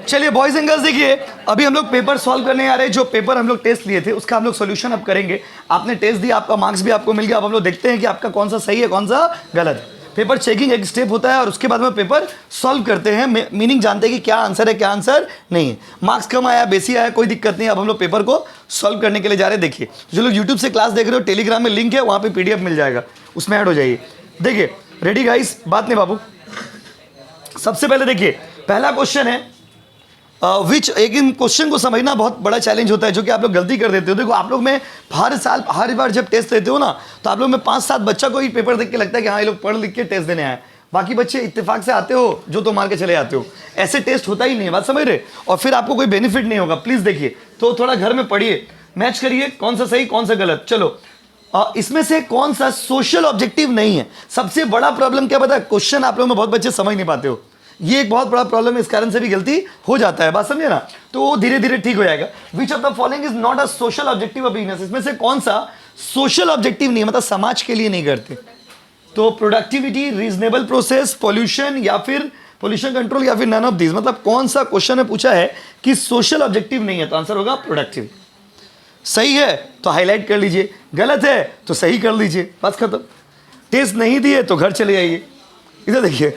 चलिए boys and girls, देखिए अभी हम लोग पेपर सॉल्व करने आ रहे हैं। जो पेपर हम लोग टेस्ट लिए थे उसका हम लोग सॉल्यूशन अब करेंगे। आपने टेस्ट दिया, आपका मार्क्स भी आपको मिल गया। अब हम लोग देखते हैं कि आपका कौन सा सही है कौन सा गलत है। पेपर चेकिंग एक स्टेप होता है और उसके बाद में पेपर सॉल्व करते हैं, मीनिंग जानते हैं कि क्या आंसर है क्या आंसर नहीं है। मार्क्स कम आया बेसी आया कोई दिक्कत नहीं। अब हम लोग पेपर को सॉल्व करने के लिए जा रहे हैं। देखिए जो लोग यूट्यूब से क्लास देख रहे हो, टेलीग्राम में लिंक है, वहाँ पे PDF मिल जाएगा, उसमें ऐड हो जाइए। देखिए रेडी गाइस, बात नहीं बाबू। सबसे पहले देखिए पहला क्वेश्चन है विच, एक इन क्वेश्चन को समझना बहुत बड़ा चैलेंज होता है, जो कि आप लोग गलती कर देते हो। देखो आप लोग में हर साल हर बार जब टेस्ट देते हो ना, तो आप लोग में 5-7 बच्चा को ही पेपर देख के लगता है कि हाँ ये लोग पढ़ लिख के टेस्ट देने आए। बाकी बच्चे इत्तेफाक से आते हो जो तो मार के चले जाते हो। ऐसे टेस्ट होता ही नहीं है, बात समझ रहे। और फिर आपको कोई बेनिफिट नहीं होगा। प्लीज़ देखिए, तो थोड़ा घर में पढ़िए, मैच करिए कौन सा सही कौन सा गलत। चलो इसमें से कौन सा सोशल ऑब्जेक्टिव नहीं है। सबसे बड़ा प्रॉब्लम क्या पता है, क्वेश्चन आप लोग में बहुत बच्चे समझ नहीं पाते हो। ये एक बहुत बड़ा प्रॉब्लम है, इस कारण से भी गलती हो जाता है, बात समझे ना। तो वो धीरे धीरे ठीक हो जाएगा। Which of the following is not a social objective of business, इसमें से कौन सा सोशल ऑब्जेक्टिव नहीं है, मतलब समाज के लिए नहीं करते। तो प्रोडक्टिविटी, रीजनेबल प्रोसेस, पॉल्यूशन या फिर पॉल्यूशन कंट्रोल या फिर नन ऑफ दिस। मतलब कौन सा क्वेश्चन में पूछा है कि सोशल ऑब्जेक्टिव नहीं है, तो आंसर होगा प्रोडक्टिव। सही है तो हाईलाइट कर लीजिए, गलत है तो सही कर लीजिए, बस खत्म। टेस्ट नहीं दिए तो घर चले जाइए। इधर देखिए,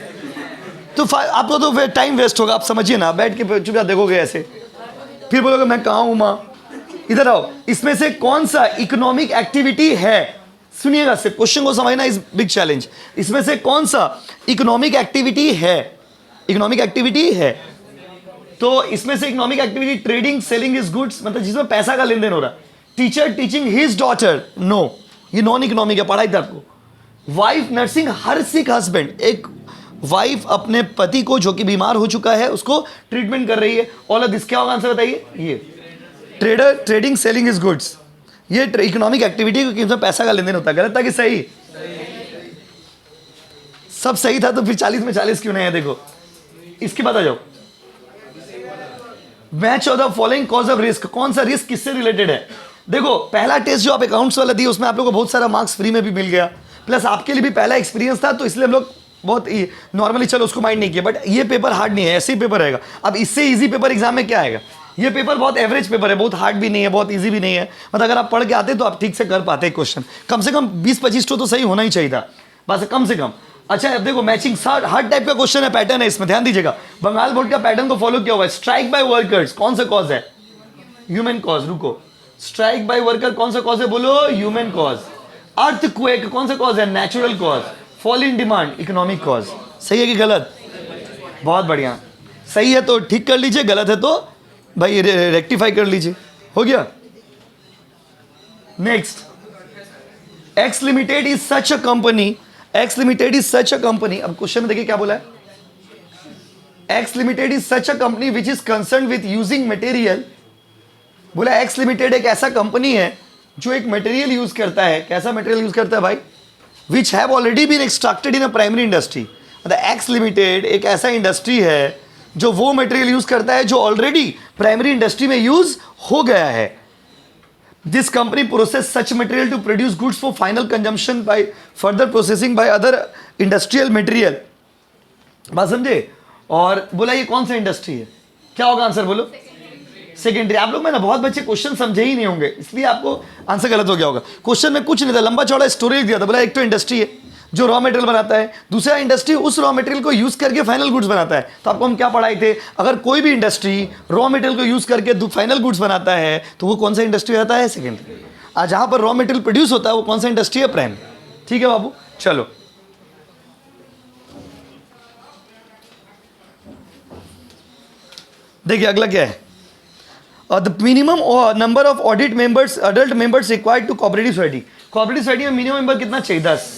तो आपको तो टाइम वेस्ट होगा, आप समझिए ना। बैठ के चुपचाप देखोगे ऐसे, फिर बोलोगे मैं कहाँ हूँ माँ। इधर आओ, इसमें से कौन सा इकोनॉमिक एक्टिविटी है, सुनिएगा सिर्फ क्वेश्चन को समझना इज बिग चैलेंज। इसमें से कौन सा इकोनॉमिक एक्टिविटी है, इकोनॉमिक एक्टिविटी है। तो इसमें से economic activity trading selling is goods, मतलब जिसमें पैसा का लेन देन हो रहा है। Teacher teaching his daughter, no, ये नॉन इकोनॉमिक है, पढ़ाई था आपको। Wife nursing her sick husband, एक वाइफ अपने पति को जो कि बीमार हो चुका है उसको ट्रीटमेंट कर रही है। ऑल ऑफ दिस क्या होगा आंसर बताइए। ये trader trading selling is goods, ये इकोनॉमिक एक्टिविटी क्योंकि इसमें पैसा का लेन देन होता है। गलत था कि सही? सब सही था, तो फिर 40 में 40 क्यों नहीं है। देखो इसके बाद आ जाओ, match of the following cause of risk, कौन सा रिस्क किससे रिलेटेड है। देखो पहला टेस्ट जो आप अकाउंट्स वाला दिए उसमें आप लोगों को बहुत सारा मार्क्स फ्री में भी मिल गया, प्लस आपके लिए भी पहला एक्सपीरियंस था, तो इसलिए हम लोग बहुत नॉर्मली चलो उसको माइंड नहीं किया। बट ये पेपर हार्ड नहीं है, ऐसे ही पेपर रहेगा। अब इससे इजी पेपर एग्जाम में क्या आएगा। ये पेपर बहुत एवरेज पेपर है, बहुत हार्ड भी नहीं है बहुत इजी भी नहीं है। मतलब अगर आप पढ़ के आते तो आप ठीक से कर पाते क्वेश्चन। कम से कम 20-25 तो सही होना ही चाहिए था, बस कम से कम। अच्छा अब देखो मैचिंग हर टाइप का क्वेश्चन है, पैटर्न है इसमें, ध्यान दीजिएगा। बंगाल बोर्ड का पैटर्न को फॉलो किया हुआ है। स्ट्राइक बाय वर्कर्स कौन सा कॉज है, ह्यूमन कॉज। रुको, स्ट्राइक बाय वर्कर कौन सा कॉज है, बोलो ह्यूमन कॉज। अर्थक्वेक कौन सा कॉज है, natural cause. Fall in demand economic cause. सही है कि गलत? बहुत बढ़िया, सही है तो ठीक कर लीजिए, गलत है तो भाई रेक्टिफाई कर लीजिए। हो गया। Next, x limited is such a company, x limited is such a company. अब क्वेश्चन में देखिए क्या बोला है, x limited is such a company which is concern with using material. बोला एक्स लिमिटेड एक ऐसा कंपनी है जो एक मटेरियल यूज करता है। कैसा मटेरियल यूज करता है भाई, which have already been extracted in a primary industry. मतलब एक्स लिमिटेड एक ऐसा इंडस्ट्री है जो वो मटेरियल यूज करता है जो ऑलरेडी प्राइमरी इंडस्ट्री में यूज हो गया है। This company process such material to produce goods for final consumption by further processing by other industrial material. बात समझे। और बोला ये कौन सा इंडस्ट्री है, क्या होगा आंसर बोलो, सेकेंडरी। आप लोग में ना बहुत बच्चे क्वेश्चन समझे ही नहीं होंगे, इसलिए आपको आंसर गलत हो गया होगा। क्वेश्चन में कुछ नहीं था, लंबा चौड़ा स्टोरी दिया था। बोला एक तो इंडस्ट्री है जो रॉ मटेरियल बनाता है, दूसरा इंडस्ट्री उस रॉ मटेरियल को यूज करके फाइनल गुड्स बनाता है। तो आपको हम क्या पढ़ाए थे, अगर कोई भी इंडस्ट्री रॉ मटेरियल को यूज करके फाइनल गुड्स बनाता है तो वो कौन सा इंडस्ट्री रहता है, सेकेंडरी। आज जहां पर रॉ मटेरियल प्रोड्यूस होता है वो कौन सा इंडस्ट्री है, प्राइमरी। ठीक है बाबू, चलो देखिए अगला क्या है। The minimum number of audit members adult members required to cooperative society. Cooperative society में मिनिमम मेंबर कितना चाहिए, 10।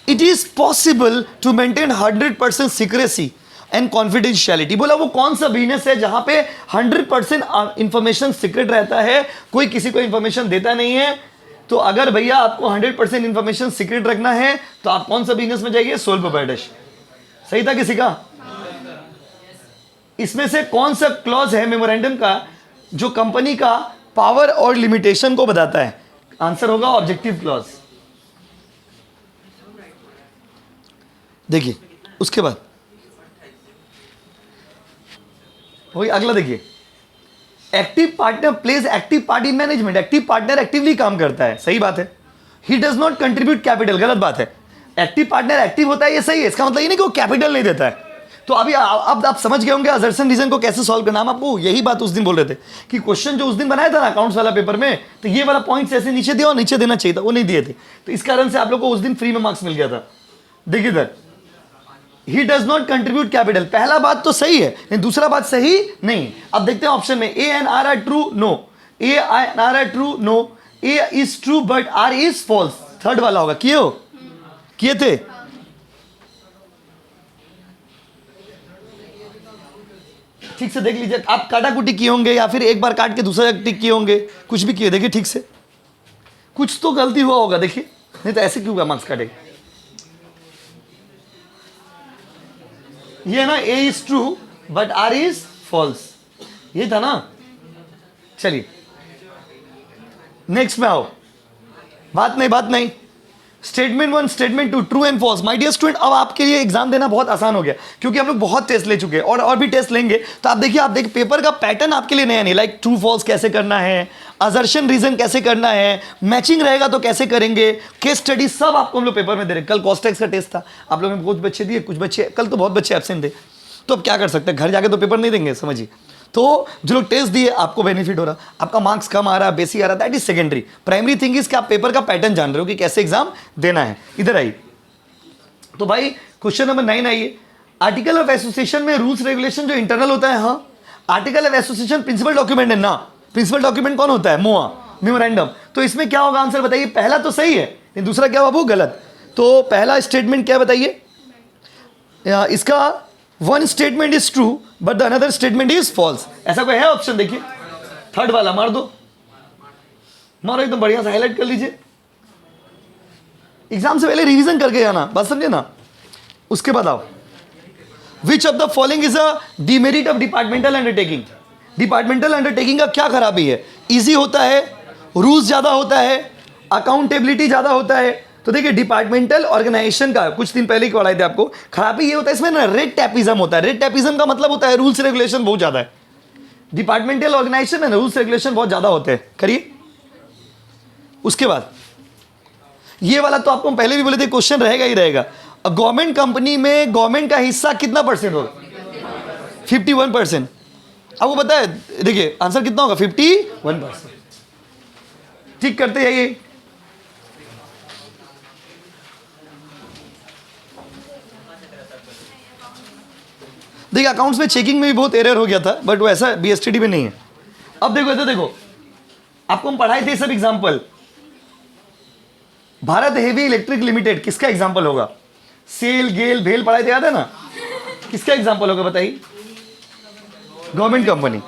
It is possible to maintain 100% secrecy and confidentiality. बोला वो कौन सा बिजनेस है जहां पे 100% इंफॉर्मेशन सीक्रेट रहता है, कोई किसी को इंफॉर्मेशन देता नहीं है। तो अगर भैया आपको 100% इंफॉर्मेशन सीक्रेट रखना है तो आप कौन सा बिजनेस में जाइए, सोल प्रोप्राइटरशिप। सही था किसी का? इसमें से कौन सा क्लॉज है मेमोरेंडम का जो कंपनी का पावर और लिमिटेशन को बताता है, आंसर होगा ऑब्जेक्टिव क्लॉज। देखिए उसके बाद वही अगला देखिए, active partner pledge active part in management. Active partner actively काम करता है, सही बात है। He does not contribute capital, गलत बात है। एक्टिव पार्टनर एक्टिव होता है, ये सही है, इसका मतलब ये नहीं कि वो कैपिटल नहीं देता है। तो अभी अब आप समझ गए होंगे असर्शन रीजन को कैसे सॉल्व करना। हम आपको यही बात उस दिन बोल रहे थे कि क्वेश्चन जो उस दिन बनाया था ना अकाउंट्स वाला पेपर में, तो ये वाला पॉइंट्स ऐसे नीचे दिया और नीचे देना चाहिए था, वो नहीं दिए थे, तो इस कारण से आप लोग को उस दिन फ्री में मार्क्स मिल गया था। देखिए इधर, ही डज नॉट कंट्रीब्यूट कैपिटल, पहला बात तो सही है लेकिन दूसरा बात सही नहीं। अब देखते हैं ऑप्शन में, A and R are true, no. A and R are true, no. A is true but R is false, third वाला होगा। किए हो, किए थे? ठीक से देख लीजिए, आप काटाकुटी किए होंगे या फिर एक बार काट के दूसरा टिक किए होंगे, कुछ भी किए, देखिए ठीक से कुछ तो गलती हुआ होगा, देखिए, नहीं तो ऐसे क्यों हुआ मार्क्स काटे। ये ना A is true but R is false, ये था ना। चलिए नेक्स्ट में आओ, बात नहीं। Statement 1 statement 2 true and false. My dear student, अब आपके लिए एग्जाम देना बहुत आसान हो गया क्योंकि हम लोग बहुत टेस्ट ले चुके हैं और भी टेस्ट लेंगे। तो आप देखिए पेपर का पैटर्न आपके लिए नया नहीं, लाइक ट्रू फॉल्स कैसे करना है, असर्शन रीजन कैसे करना है, मैचिंग रहेगा तो कैसे करेंगे, केस स्टडी, सब आपको हम लोग पेपर में दे रहे हैं। कल कॉस्टेक्स का टेस्ट था, आप लोगों ने कुछ बच्चे दिए, कुछ बच्चे, कल तो बहुत बच्चे एब्सेंट थे, तो अब क्या कर सकते हैं, घर जाके तो पेपर नहीं देंगे, समझिए। तो जो लोग टेस्ट दिए आपको बेनिफिट हो रहा, आपका मार्क्स कम आ रहा, बेसी आ रहा, that is secondary. Primary thing is कि आप पेपर का पैटर्न जान रहे हो कि कैसे एग्जाम देना है। इधर आइए, तो भाई क्वेश्चन नंबर 9 आइए। आर्टिकल ऑफ एसोसिएशन में रूल्स रेगुलेशन जो इंटरनल होता है, हाँ, article of association principal document है ना। प्रिंसिपल डॉक्यूमेंट कौन होता है? MOA, memorandum. तो इसमें क्या होगा आंसर बताइए। पहला तो सही है लेकिन दूसरा क्या बाबू, गलत। तो पहला स्टेटमेंट क्या बताइए, इसका one statement is true but the another statement is false, ऐसा कोई है ऑप्शन? देखिए थर्ड वाला मार दो, मारो एकदम बढ़िया से हाईलाइट कर लीजिए। एग्जाम से पहले रिवीजन करके जाना, बात समझे ना। उसके बाद आओ, which of the following is a demerit of departmental undertaking. Departmental undertaking का क्या खराबी है? इजी होता है, रूल्स ज्यादा होता है, अकाउंटेबिलिटी ज्यादा होता है। तो देखिए डिपार्टमेंटल ऑर्गेनाइजेशन का कुछ दिन पहले ही पढ़ाए थे आपको, खराबी ये होता है इसमें ना रेड टैपिज्म होता है। रेड टैपिज्म का मतलब होता है रूल्स रेगुलेशन बहुत ज्यादा है। डिपार्टमेंटल ऑर्गेनाइजेशन में रूल्स रेगुलेशन बहुत ज्यादा होते हैं। करिए उसके बाद ये वाला तो आपको पहले भी बोले थे, क्वेश्चन रहेगा ही रहेगा। गवर्नमेंट कंपनी में गवर्नमेंट का हिस्सा कितना परसेंट होगा? 51%। आपको पता है, देखिए आंसर कितना होगा, 51%। ठीक करते जाइए। देखिए अकाउंट्स में चेकिंग में भी बहुत एरर हो गया था बट वो ऐसा बीएसटीडी में नहीं है। अब देखो इधर देखो, आपको हम पढ़ाए थे सब example. Bharat heavy electric limited किसका एग्जांपल होगा? सेल गेल भेल पढ़ाए थे, याद है ना? किसका एग्जांपल होगा बताइए? Government company.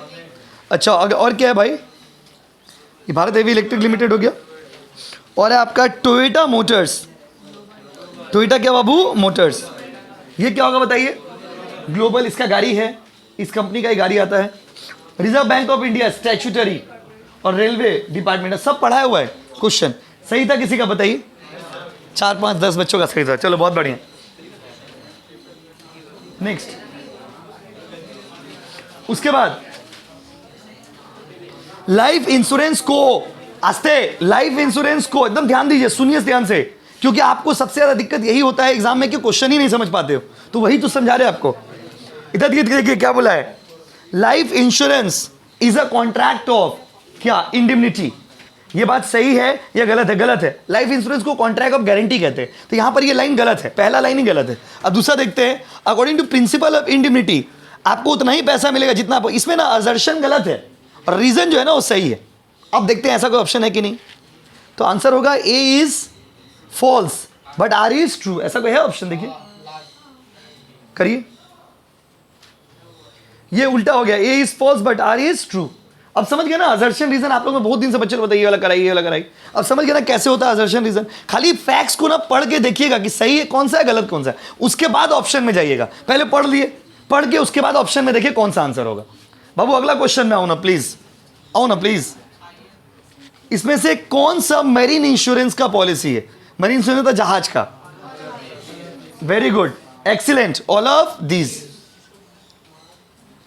अच्छा और क्या है भाई? ये भारत हेवी इलेक्ट्रिक लिमिटेड हो गया और है आपका टोयोटा मोटर्स। टोयोटा क्या बाबू? मोटर्स। ये क्या होगा बताइए? ग्लोबल, इसका गाड़ी है, इस कंपनी का ही गाड़ी आता है। Reserve bank of India statutory और रेलवे डिपार्टमेंट, सब पढ़ाया हुआ है। क्वेश्चन सही था किसी का बताइए? 4 5 10 बच्चों का सही था, चलो बहुत बढ़िया। नेक्स्ट, उसके बाद लाइफ इंश्योरेंस को, आस्ते, लाइफ इंश्योरेंस को एकदम ध्यान दीजिए, सुनिए ध्यान से, क्योंकि आपको सबसे ज्यादा दिक्कत यही होता है एग्जाम में कि क्वेश्चन ही नहीं समझ पाते हो, तो वही तो समझा रहे आपको। इधर देखिए क्या बोला है, life insurance is a contract of क्या? इंडिमनिटी। ये बात सही है या गलत है? गलत है। लाइफ इंश्योरेंस को कॉन्ट्रैक्ट ऑफ गारंटी कहते हैं, तो यहां पर ये लाइन गलत है, पहला लाइन ही गलत है। अब दूसरा देखते हैं, अकॉर्डिंग टू प्रिंसिपल ऑफ इंडिमनिटी आपको उतना ही पैसा मिलेगा जितना आप, इसमें ना असर्शन गलत है और रीजन जो है ना वो सही है। अब देखते हैं ऐसा कोई ऑप्शन है कि नहीं, तो आंसर होगा A is false but R is true, ऐसा कोई है ऑप्शन? देखिए करिए, ये उल्टा हो गया, A is false but R is true. अब समझ गया ना असर्शन रीजन? आप लोगों ने बहुत दिन से बच्चे को बताइए वाला कराइए, वाला कराइए। अब समझ गया ना कैसे होता है असर्शन रीजन? खाली फैक्ट्स को ना पढ़ के देखिएगा कि सही है कौन सा है, गलत कौन सा है, उसके बाद ऑप्शन में जाइएगा। पहले पढ़ लिए, पढ़ के उसके बाद ऑप्शन में देखिए कौन सा आंसर होगा। बाबू अगला क्वेश्चन में आओ ना प्लीज, आओ ना प्लीज। इसमें से कौन सा मेरीन इंश्योरेंस का पॉलिसी है? मरीन इंश्योरेंस था जहाज का। Very good, excellent, all of these.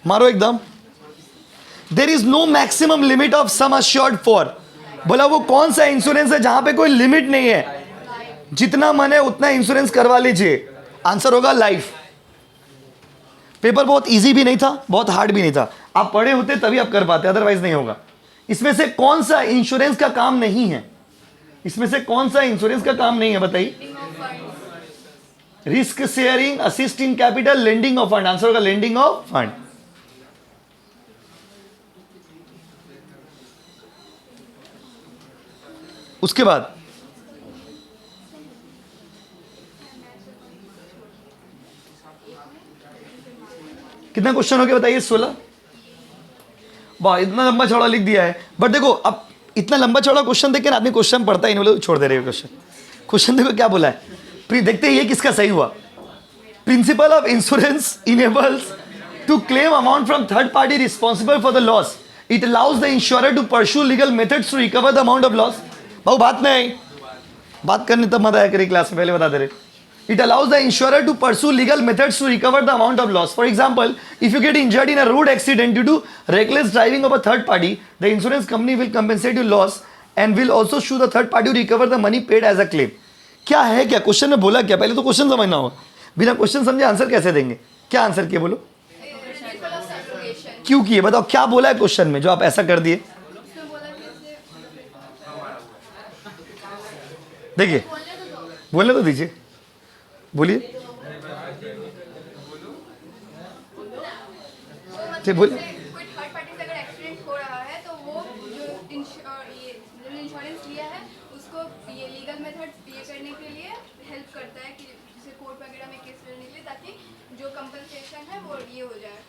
मारो एकदम, there is no maximum limit of sum assured for. बोला वो कौन सा इंश्योरेंस है जहां पे कोई लिमिट नहीं है, जितना मन है उतना इंश्योरेंस करवा लीजिए। आंसर होगा लाइफ। पेपर बहुत इजी भी नहीं था, बहुत हार्ड भी नहीं था, आप पढ़े होते तभी आप कर पाते, अदरवाइज नहीं होगा। इसमें से कौन सा इंश्योरेंस का काम नहीं है, इसमें से कौन सा इंश्योरेंस का काम नहीं है बताइए? Risk sharing, assist in capital, lending of fund. Answer होगा लेंडिंग ऑफ फंड। उसके बाद कितना क्वेश्चन हो गया बताइए? 16। वाह, इतना लंबा चौड़ा लिख दिया है। बट देखो, अब इतना लंबा चौड़ा क्वेश्चन देख के आदमी क्वेश्चन पढ़ता ही नहीं, बोले छोड़ दे रहे क्वेश्चन। क्वेश्चन देखो क्या बोला है, देखते हैं ये किसका सही हुआ। Principle of insurance enables to claim amount from third party responsible for the loss. It allows the insurer to pursue legal methods to recover the amount of loss. भाई बात में आई, बात करने तब मजा आया करी क्लास में, पहले बता दे रहे। It allows the insurer to pursue legal methods to recover the amount of loss. For example, if you get injured in a road accident due to reckless driving of a third party, the insurance company will compensate your loss and will also sue the third party to recover the money paid as a claim. क्या है क्या question में बोला क्या? पहले तो question समझना होगा, बिना क्वेश्चन समझे आंसर कैसे देंगे? क्या आंसर किए बोलो? क्यों किए बताओ, क्या बोला है क्वेश्चन में जो आप ऐसा कर दिए? देखिए, बोलने तो दीजिए, बोलिए। ठीक बोलिए। कोई थर्ड पार्टी से अगर एक्सीडेंट हो रहा है तो वो जो इंश्योरेंस लिया है उसको ये लीगल मेथड ये करने के लिए हेल्प करता है कि जैसे कोर्ट वगैरह में केस लड़ने के लिए, ताकि जो कंपनसेशन है वो ये हो जाए।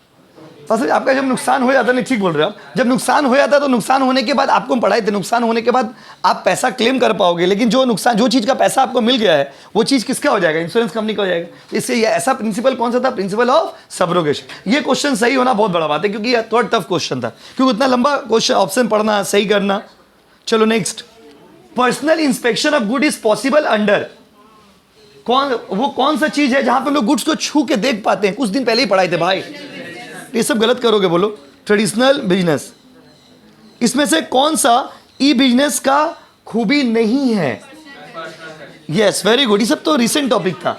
तो आपका जब नुकसान हो जाता है, नहीं ठीक बोल रहे हो आप, जब नुकसान हो जाता है तो नुकसान होने के बाद आपको पढ़ाए थे, नुकसान होने के बाद आप पैसा क्लेम कर पाओगे, लेकिन जो नुकसान, जो चीज़ का पैसा आपको मिल गया है वो चीज़ किसका हो जाएगा? इंश्योरेंस कंपनी का हो जाएगा। इससे ये ऐसा प्रिंसिपल कौन सा था? Principle of subrogation. ये क्वेश्चन सही होना बहुत बड़ा बात है, क्योंकि ये थोड़ा टफ क्वेश्चन था, क्योंकि इतना लंबा क्वेश्चन ऑप्शन पढ़ना, सही करना। चलो next, personal inspection of good is possible under. वो कौन सा चीज है जहां पे लोग गुड्स को छू के देख पाते हैं? कुछ दिन पहले ही पढ़ाए थे भाई, ये सब गलत करोगे बोलो। Traditional business. इसमें से कौन सा ई बिजनेस का खूबी नहीं है? Yes, very good. ये सब तो रिसेंट टॉपिक था।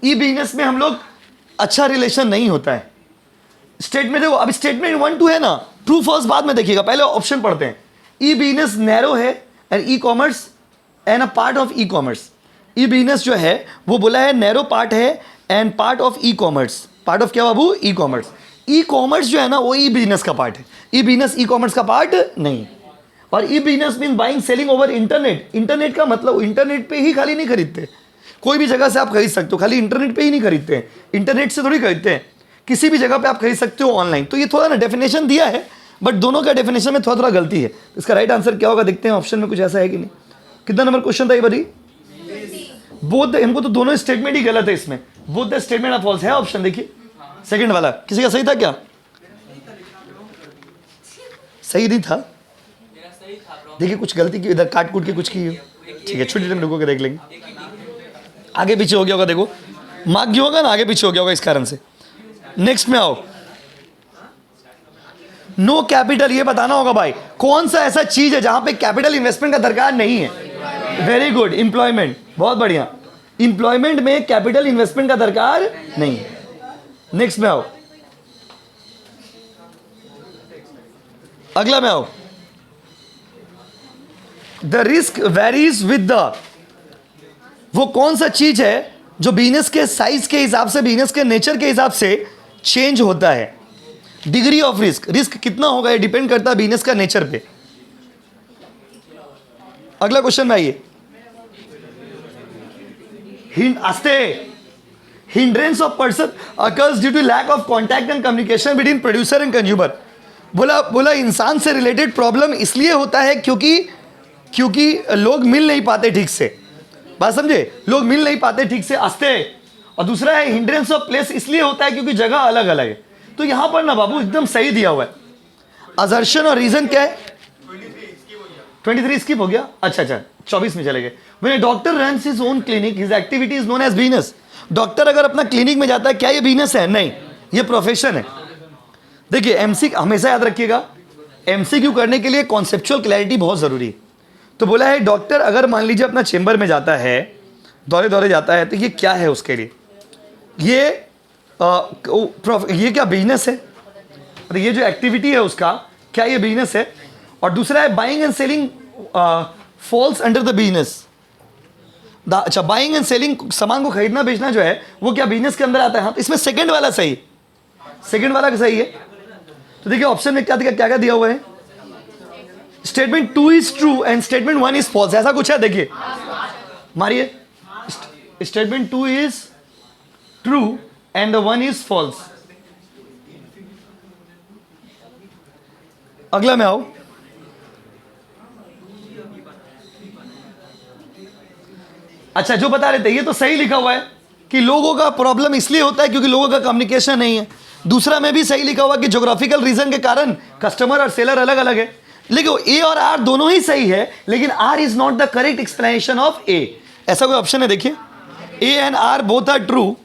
ई बिजनेस में हम लोग अच्छा रिलेशन नहीं होता है। स्टेटमेंट देखो, अब स्टेटमेंट 1 2 है ना, ट्रू फॉल्स बाद में देखिएगा, पहले ऑप्शन पढ़ते हैं। ई बिजनेस नैरो है and e commerce and a part of e commerce. E business जो है वो बोला है नैरो पार्ट है and part of e commerce. Part of क्या बाबू? E commerce. ई कॉमर्स जो है ना वो ई बिजनेस का पार्ट है, ई बिजनेस ई कॉमर्स का पार्ट नहीं। और E business mean buying selling over internet. Internet का मतलब इंटरनेट पे ही खाली नहीं खरीदते, कोई भी जगह से आप खरीद सकते हो, खाली इंटरनेट पे ही नहीं खरीदते हैं, इंटरनेट से थोड़ी खरीदते हैं, किसी भी जगह पे आप खरीद सकते हो ऑनलाइन। तो ये थोड़ा ना डेफिनेशन दिया है, बट दोनों का डेफिनेशन में थोड़ा थोड़ा गलती है। इसका राइट आंसर क्या होगा देखते हैं, ऑप्शन में कुछ ऐसा है कि नहीं। कितना नंबर क्वेश्चन था ये बड़ी? बोथ, हमको तो दोनों स्टेटमेंट ही गलत है इसमें, both the statement of false है ऑप्शन। देखिए सेकंड वाला, किसी का सही था क्या? सही नहीं था, देखिए कुछ गलती की, इधर काट कूट के कुछ की। ठीक है, छोटी टाइम रुको के देख लेंगे। आगे पीछे हो गया होगा, देखो मार्क जो होगा ना आगे पीछे हो गया होगा इस कारण से। नेक्स्ट में आओ, नो कैपिटल। ये बताना होगा भाई कौन सा ऐसा चीज है जहां पे कैपिटल इन्वेस्टमेंट का दरकार नहीं है? वेरी गुड, एम्प्लॉयमेंट, बहुत बढ़िया। एम्प्लॉयमेंट में कैपिटल इन्वेस्टमेंट का दरकार नहीं है। नेक्स्ट में आओ, अगला में आओ, the risk varies with the. वो कौन सा चीज है जो बिजनेस के साइज के हिसाब से, बिजनेस के नेचर के हिसाब से चेंज होता है? डिग्री ऑफ रिस्क, रिस्क कितना होगा ये डिपेंड करता है बिजनेस का नेचर पे। अगला क्वेश्चन में आइए, आस्ते। Hindrance of person occurs due to lack of contact and communication between producer and consumer. बोला इंसान से रिलेटेड प्रॉब्लम इसलिए होता है क्योंकि लोग मिल नहीं पाते ठीक से। बात समझे? लोग मिल नहीं पाते ठीक से, आस्ते। और दूसरा है हिंड्रेंस ऑफ प्लेस, इसलिए होता है क्योंकि जगह अलग अलग है। तो यहां पर ना बाबू एकदम सही दिया हुआ है। असर्शन और रीजन क्या है? 23 स्किप हो गया, अच्छा 24 में चले गए। When doctor runs his own clinic his activity is known as business. Doctor अगर अपना क्लिनिक में जाता है, क्या ये बिजनेस है? नहीं, ये प्रोफेशन है। देखिए एमसी हमेशा याद रखिएगा, एमसीक्यू करने के लिए कॉन्सेप्चुअल क्लैरिटी बहुत ज़रूरी है। तो बोला है डॉक्टर अगर मान लीजिए अपना चेंबर में जाता है, दौरे दौरे जाता है, तो ये क्या है उसके लिए? ये क्या बिजनेस है? तो ये जो एक्टिविटी है उसका क्या ये बिजनेस है? और दूसरा है buying and selling falls under the business. अच्छा, बाइंग एंड सेलिंग, सामान को खरीदना बेचना जो है वो क्या बिजनेस के अंदर आता है? हाँ, तो इसमें सेकंड वाला सही है, सेकंड वाला सही है। तो देखिए ऑप्शन में क्या क्या दिया हुआ है? Statement 2 is true and statement 1 is false, ऐसा कुछ है। देखिए मारिए, statement 2 is true and the 1 is false. अगला में आओ। अच्छा, जो बता रहे थे ये तो सही लिखा हुआ है कि लोगों का प्रॉब्लम इसलिए होता है क्योंकि लोगों का कम्युनिकेशन नहीं है। दूसरा में भी सही लिखा हुआ कि ज्योग्राफिकल रीजन के कारण कस्टमर और सेलर अलग अलग है। लेकिन ए और आर दोनों ही सही है, लेकिन R is not the correct explanation of A. ऐसा कोई ऑप्शन है? देखिए, A and R both are true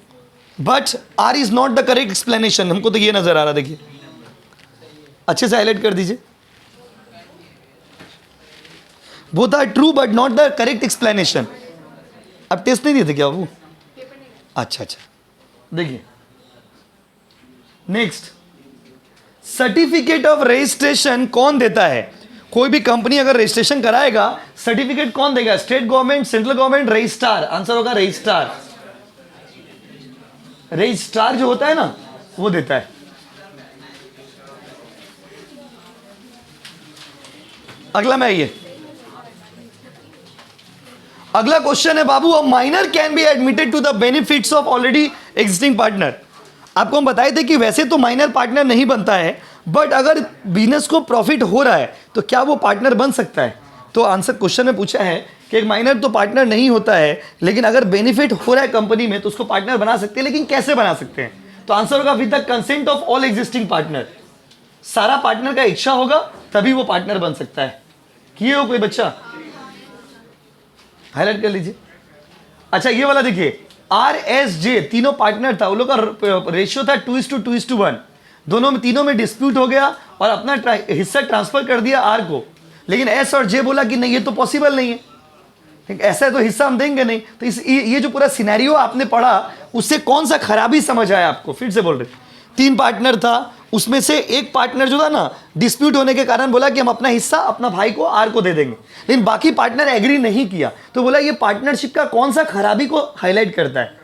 but R is not the correct explanation. हमको तो ये नजर आ रहा, देखिए अच्छे से हाईलाइट कर दीजिए। Both are true but not the correct explanation. अब टेस्ट नहीं दिए थे क्या वो? अच्छा, देखिए नेक्स्ट, सर्टिफिकेट ऑफ रजिस्ट्रेशन कौन देता है? कोई भी कंपनी अगर रजिस्ट्रेशन कराएगा, सर्टिफिकेट कौन देगा? State government, central government, registrar. Answer होगा रजिस्ट्रार। रजिस्ट्रार जो होता है ना वो देता है। अगला में आइए, अगला क्वेश्चन है बाबू, a minor can be admitted to the benefits of already existing partner. आपको हम बताए थे कि वैसे तो माइनर पार्टनर नहीं बनता है, बट अगर बिजनेस को प्रॉफिट हो रहा है तो क्या वो पार्टनर बन सकता है? तो आंसर क्वेश्चन में पूछा है कि एक माइनर तो पार्टनर नहीं होता है, लेकिन अगर बेनिफिट हो रहा है कंपनी में तो उसको पार्टनर बना सकते हैं। लेकिन कैसे बना सकते हैं? तो आंसर होगा with the consent of all existing partner. सारा पार्टनर का इच्छा होगा तभी वो पार्टनर बन सकता है। किए हो कोई बच्चा? हाईलाइट कर लीजिए। अच्छा, ये वाला देखिए, आर एस जे तीनों पार्टनर था, उन लोग का रेशियो था 2:1। दोनों में, तीनों में डिस्प्यूट हो गया और अपना हिस्सा ट्रांसफर कर दिया आर को। लेकिन एस और जे बोला कि नहीं, ये तो पॉसिबल नहीं है, ऐसा है तो हिस्सा हम देंगे नहीं। तो ये जो पूरा सिनेरियो आपने पढ़ा, उससे कौन सा खराबी समझ आया आपको? फिर से बोल रहे, 3 पार्टनर था, उसमें से एक पार्टनर जो था ना, डिस्प्यूट होने के कारण बोला कि हम अपना हिस्सा अपना भाई को आर को दे देंगे, लेकिन बाकी पार्टनर एग्री नहीं किया। तो बोला ये पार्टनरशिप का कौन सा खराबी को हाईलाइट करता है?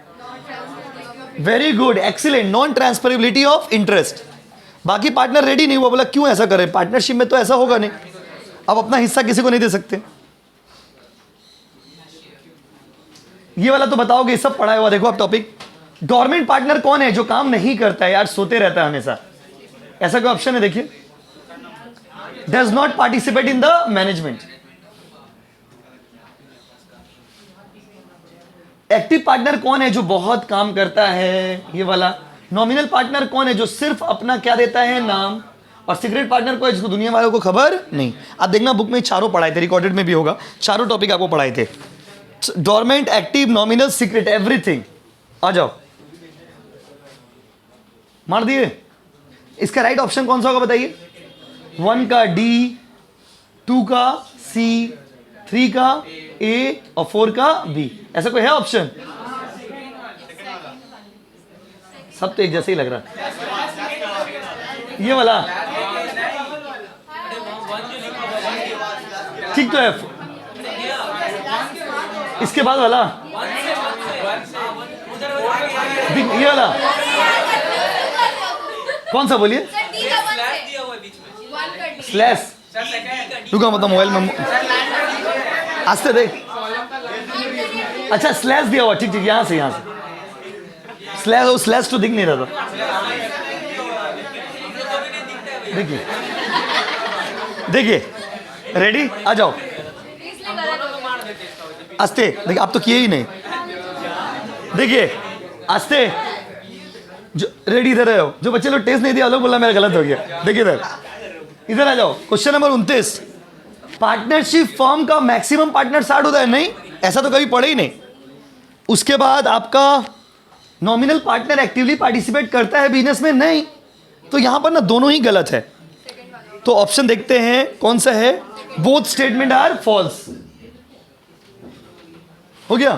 Very good, excellent, non transferability of interest. बाकी पार्टनर रेडी नहीं हुआ, बोला क्यों ऐसा करें, पार्टनरशिप में तो ऐसा होगा नहीं, अब अपना हिस्सा किसी को नहीं दे सकते। ये वाला तो बताओगे, सब पढ़ा हुआ। देखो अब टॉपिक, गवर्नमेंट पार्टनर कौन है जो काम नहीं करता है यार, सोते रहता है हमेशा? ऐसा कोई ऑप्शन है? देखिए, does not participate in the management. Active partner कौन है जो बहुत काम करता है? ये वाला। नॉमिनल पार्टनर कौन है जो सिर्फ अपना क्या देता है? नाम। और सीक्रेट पार्टनर को है जिसको दुनिया वालों को खबर नहीं। आप देखना बुक में चारों पढ़ाए थे, रिकॉर्डेड में भी होगा, चारों टॉपिक आपको पढ़ाए थे। Dormant, active, nominal, secret, everything. आ जाओ, मार दिए। इसका राइट ऑप्शन कौन सा होगा बताइए? 1 का डी, 2 का सी, 3 का ए और 4 का बी। ऐसा कोई है ऑप्शन? सब तो एक जैसे ही लग रहा। ये वाला ठीक तो है। इसके बाद वाला, ये वाला कौन सा बोलिए? स्लैश। रुका, मतलब मोबाइल में आस्ते देख। अच्छा, स्लैश दिया हुआ, ठीक ठीक, यहां से स्लैश, वो स्लैश तो दिख नहीं रहा था। देखिए देखिए, रेडी? आ जाओ, आस्ते। देखिए, आप तो किए ही नहीं। देखिए आस्ते, जो रेडी इधर है, जो बच्चे लोग टेस्ट नहीं दिया लोग बोला मेरा गलत हो गया। देखिए इधर आ जाओ। क्वेश्चन नंबर 29, पार्टनरशिप फर्म का मैक्सिमम पार्टनर 60 होता है? नहीं, ऐसा तो कभी पढ़े ही नहीं। उसके बाद आपका नॉमिनल पार्टनर एक्टिवली पार्टिसिपेट करता है बिजनेस में? नहीं। तो यहां पर ना दोनों ही गलत है। तो ऑप्शन देखते हैं कौन सा है, बोथ स्टेटमेंट आर फॉल्स। हो गया,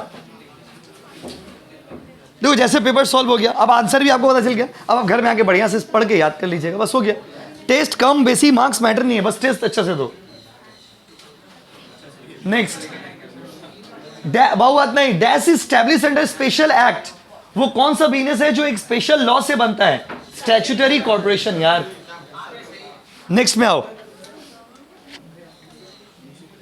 देखो जैसे पेपर सॉल्व हो गया, अब आंसर भी आपको पता चल गया। अब आप घर में आके बढ़िया से पढ़ के याद कर लीजिएगा, बस हो गया। टेस्ट कम बेसी मार्क्स मैटर नहीं है, बस टेस्ट अच्छा से दो। नेक्स्ट, बहु बात नहीं, dash is establish under special act. वो कौन सा बिजनेस है जो एक स्पेशल लॉ से बनता है? स्टैट्यूटरी कॉर्पोरेशन यार। नेक्स्ट में आओ,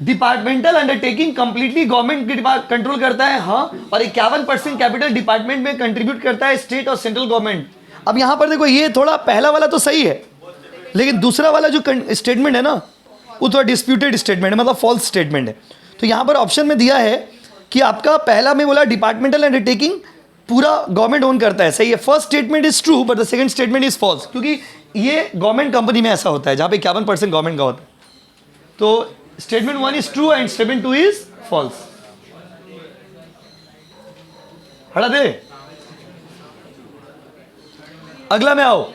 departmental undertaking completely government control करता है, हाँ, और 51% कैपिटल डिपार्टमेंट में कंट्रीब्यूट करता है स्टेट और सेंट्रल गवर्नमेंट। अब यहां पर देखो, ये थोड़ा पहला वाला तो सही है, लेकिन दूसरा वाला जो स्टेटमेंट है ना, वो थोड़ा डिस्प्यूटेड स्टेटमेंट है, मतलब फॉल्स स्टेटमेंट है। तो यहां पर ऑप्शन में दिया है कि आपका पहला में बोला डिपार्टमेंटल अंडरटेकिंग पूरा गवर्नमेंट ओन करता है, सही है। First statement is true but the second statement is false, क्योंकि ये गवर्नमेंट कंपनी में ऐसा होता है जहां पे 51% गवर्नमेंट का होता है। तो statement 1 is true and statement 2 is false. हटा दे, अगला में आओ।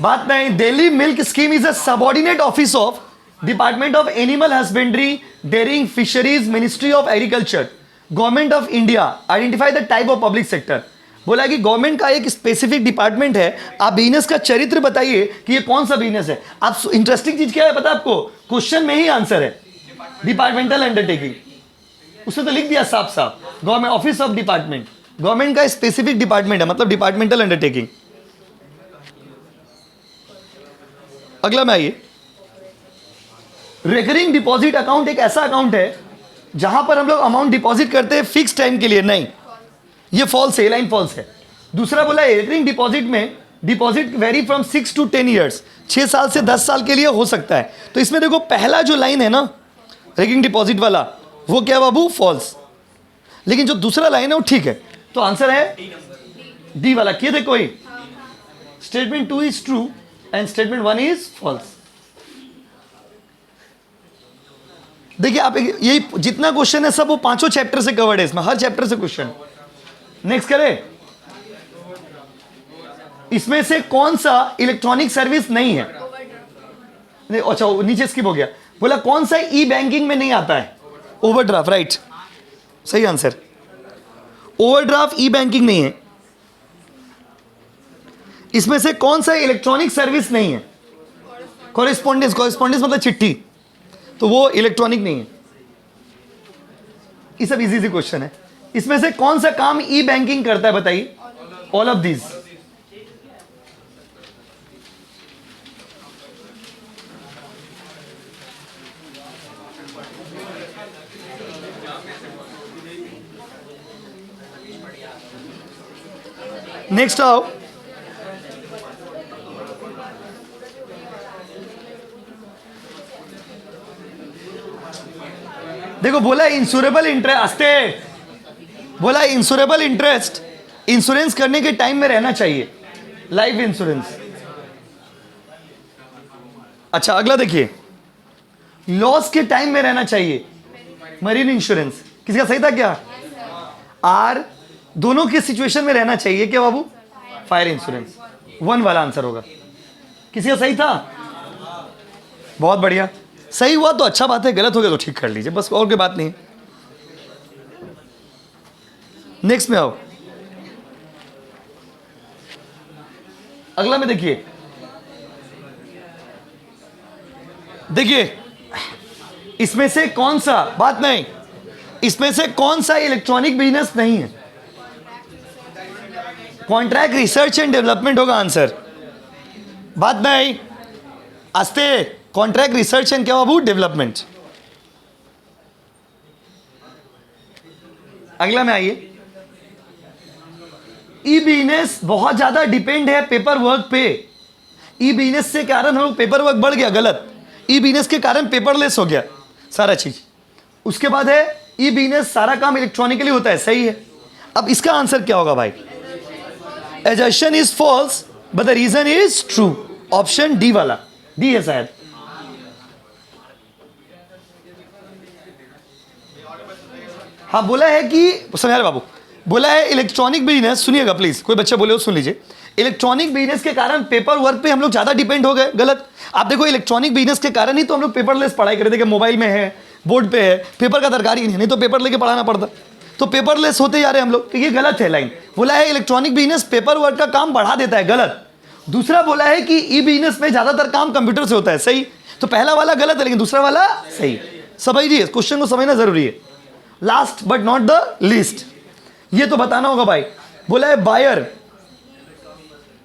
बात नहीं, Delhi milk scheme is a subordinate office of department of animal husbandry, dairying, fisheries, ministry of agriculture, government of India. Identify the type of public sector. बोला कि government का एक स्पेसिफिक डिपार्टमेंट है, आप बिजनेस का चरित्र बताइए कि ये कौन सा बिजनेस है। आप इंटरेस्टिंग चीज क्या है पता आपको, क्वेश्चन में ही आंसर है डिपार्टमेंटल अंडरटेकिंग। उसने तो लिख दिया साफ साफ, government office of department, government का स्पेसिफिक डिपार्टमेंट है, मतलब डिपार्टमेंटल अंडरटेकिंग। अगला में आइए, रिकरिंग डिपॉजिट अकाउंट एक ऐसा अकाउंट है जहां पर हम लोग अमाउंट डिपॉजिट करते हैं फिक्स टाइम के लिए, नहीं, ये फॉल्स है, लाइन फॉल्स है। दूसरा बोला रिकरिंग डिपॉजिट में deposit very from 6 to 10 years, 6 साल से 10 साल के लिए हो सकता है। तो इसमें देखो पहला जो लाइन है ना रिकरिंग डिपॉजिट वाला, वो क्या बाबू, फॉल्स। लेकिन जो दूसरा लाइन है वो ठीक है, तो आंसर है डी वाला। किए देखो, कोई statement 2 is true and statement 1 is false. देखिए आप यही जितना क्वेश्चन है सब वो पांचों चैप्टर से कवर्ड है, इसमें हर चैप्टर से क्वेश्चन। नेक्स्ट करें, इसमें से कौन सा इलेक्ट्रॉनिक सर्विस नहीं है? नहीं, अच्छा नीचे स्किप हो गया। बोला कौन सा ई बैंकिंग में नहीं आता है? ओवरड्राफ्ट, राइट, सही आंसर। ओवरड्राफ्ट ई बैंकिंग नहीं है। इसमें से कौन सा इलेक्ट्रॉनिक सर्विस नहीं है? कॉरेस्पॉन्डेंस, कॉरेस्पॉन्डेंस मतलब चिट्ठी, तो वो इलेक्ट्रॉनिक नहीं है। ये सब इजी सी क्वेश्चन है। इसमें से कौन सा काम ई बैंकिंग करता है बताइए? All of these. नेक्स्ट आओ, देखो बोला इंश्योरेबल इंटरेस्ट, बोला इंश्योरेबल इंटरेस्ट इंश्योरेंस करने के टाइम में रहना चाहिए, लाइफ इंश्योरेंस। अच्छा अगला देखिए, लॉस के टाइम में रहना चाहिए, मरीन इंश्योरेंस। किसी का सही था क्या? आर दोनों की सिचुएशन में रहना चाहिए क्या बाबू? फायर इंश्योरेंस, 1 वाला आंसर होगा। किसी का सही था? बहुत बढ़िया, सही हुआ तो अच्छा बात है, गलत हो गया तो ठीक कर लीजिए, बस और कोई बात नहीं। नेक्स्ट में आओ, अगला में देखिए, देखिए इसमें से कौन सा, बात नहीं, इसमें से कौन सा इलेक्ट्रॉनिक बिजनेस नहीं है? कॉन्ट्रैक्ट रिसर्च एंड डेवलपमेंट होगा आंसर। बात नहीं, आस्ते, कॉन्ट्रैक्ट रिसर्च एंड क्या बाबू, डेवलपमेंट। अगला में आइए, ई बिजनेस बहुत ज्यादा डिपेंड है पेपर वर्क पे। ई बिजनेस से कारण हम लोग पेपर वर्क बढ़ गया, गलत। ई बिजनेस के कारण पेपरलेस हो गया सारा चीज। उसके बाद है ई बिजनेस सारा काम इलेक्ट्रॉनिकली होता है, सही है। अब इसका आंसर क्या होगा भाई? Assertion is false but the reason is true, option D वाला, डी है शायद। हाँ बोला है कि समझा बाबू, बोला है इलेक्ट्रॉनिक बिजनेस, सुनिएगा प्लीज, कोई बच्चा बोले हो सुन लीजिए। इलेक्ट्रॉनिक बिजनेस के कारण पेपर वर्क पे हम लोग ज़्यादा डिपेंड हो गए, गलत। आप देखो इलेक्ट्रॉनिक बिजनेस के कारण ही तो हम लोग पेपरलेस पढ़ाई करते थे कि मोबाइल में है, बोर्ड पे है, पेपर का दरकार ही नहीं तो पेपर लेके पढ़ाना पड़ता। तो पेपरलेस होते जा रहे हैं हम लोग, तो ये गलत है लाइन। बोला है इलेक्ट्रॉनिक बिजनेस पेपर वर्क का काम बढ़ा देता है, गलत। दूसरा बोला है कि ई बिजनेस में ज़्यादातर काम कंप्यूटर से होता है, सही। तो पहला वाला गलत है लेकिन दूसरा वाला सही। समझिए, क्वेश्चन को समझना जरूरी है। Last but not the least, ये तो बताना होगा भाई। बोला है बायर,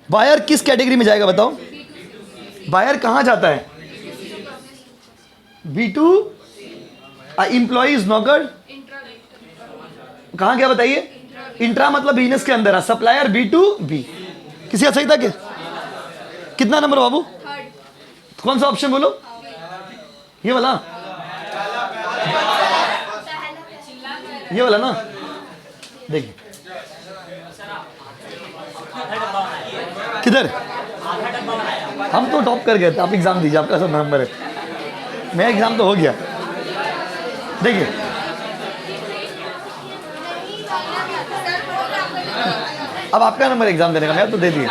बायर किस कैटेगरी में जाएगा बताओ? बायर कहाँ जाता है? B2 एम्प्लॉइज नौकर कहाँ, क्या बताइए? इंट्रा मतलब बिजनेस के अंदर है, सप्लायर B2B। किसी का सही था क्या? कितना नंबर बाबू? कौन सा ऑप्शन बोलो? ये वाला, ये वाला ना। देखिए किधर, हम तो टॉप कर गए थे, आप एग्जाम दीजिए, आपका सब नंबर है, मेरा एग्जाम तो हो गया। देखिए अब आपका नंबर एग्जाम देने का, मैं तो दे दिए।